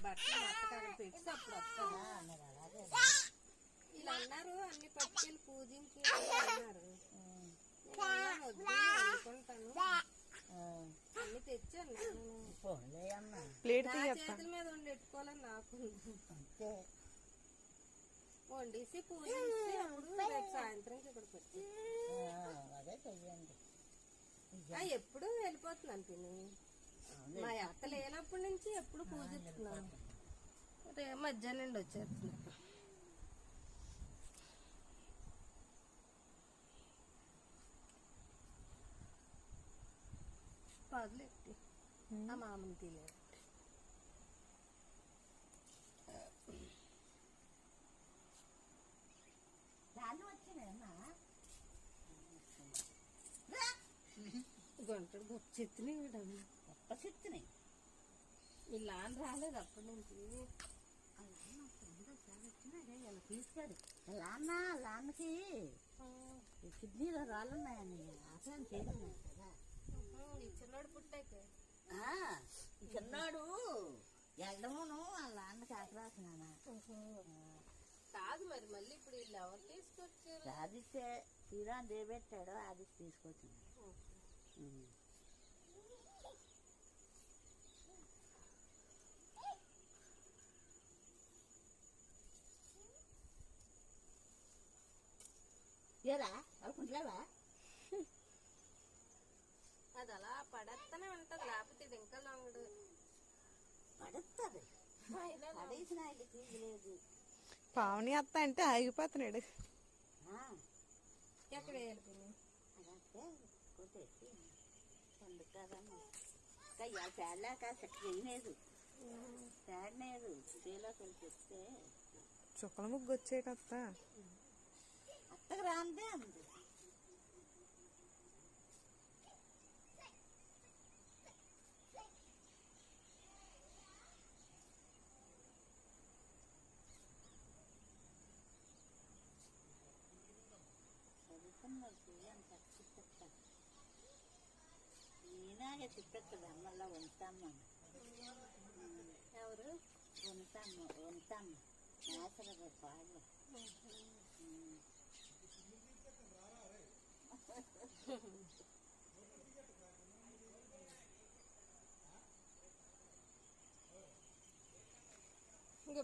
బట్టలు మొత్తం అక్కడ పెట్టి అప్పుడు వస్తాను ఇలా అన్నారు. అన్ని పట్టుకెళ్ళి పూజించి అన్నారు. అనుకుంటాను అన్ని తెచ్చాను. చేతుల మీద వండి పెట్టుకోవాలని నాకు వండేసి పూజించి అప్పుడు రేపు సాయంత్రం ఇక్కడికి వచ్చి ఎప్పుడు వెళ్ళిపోతున్నాను పిన్ని. మా అత్త లేనప్పటి నుంచి ఎప్పుడు పూజిస్తున్నాను. రేపు మధ్యాహ్నం నుండి వచ్చేస్తున్నాను. పర్లేదు ఆ మామని తీయలేదు. గంటడు గొప్ప చెత్తిని గొప్ప చెత్తిని ఇలా రాలేదు అప్పటి నుంచి. తీసుకాడు లాన్నకి కిడ్నీలో రాళ్ళున్నాయని ఆసనం చేస్తున్నాయి కదా. ఈ చిన్నోడు పుట్టాక ఈ చిన్నాడు ఎల్లమును వాళ్ళ నాన్నకి ఆకరాసినానా కాదు. మరి మళ్ళీ ఇప్పుడు వీళ్ళు ఎవరు తీసుకొచ్చారు? ఆదిత్య తీరాన్ని దేబెట్టాడు, ఆదిత్య తీసుకొచ్చింది. ఏరా అనుకుంటలేవా? అది అలా పడేస్తూనే ఉంటది, లేకపోతే ఇది ఇంకా లాంగుడు పడుతుంది. పడేసిన ఆయనకి లేదు. పావని అత్త అంటే ఆగిపోతున్నాడు. ఎక్కడ వెళ్ళిపోయింది కొట్టేసి వండుతారని పేడలేక చేయలేదు. పేడలేదు చేలోకి చెప్తే చుక్కల ముగ్గు వచ్చేటత్త అత్తకు రాందే అంది. నేనాగే తిప్పెత్తది అమ్మల్లా వంతామ్మ. ఎవరు వంతామ్మ నాసర పాడు. ఇంకా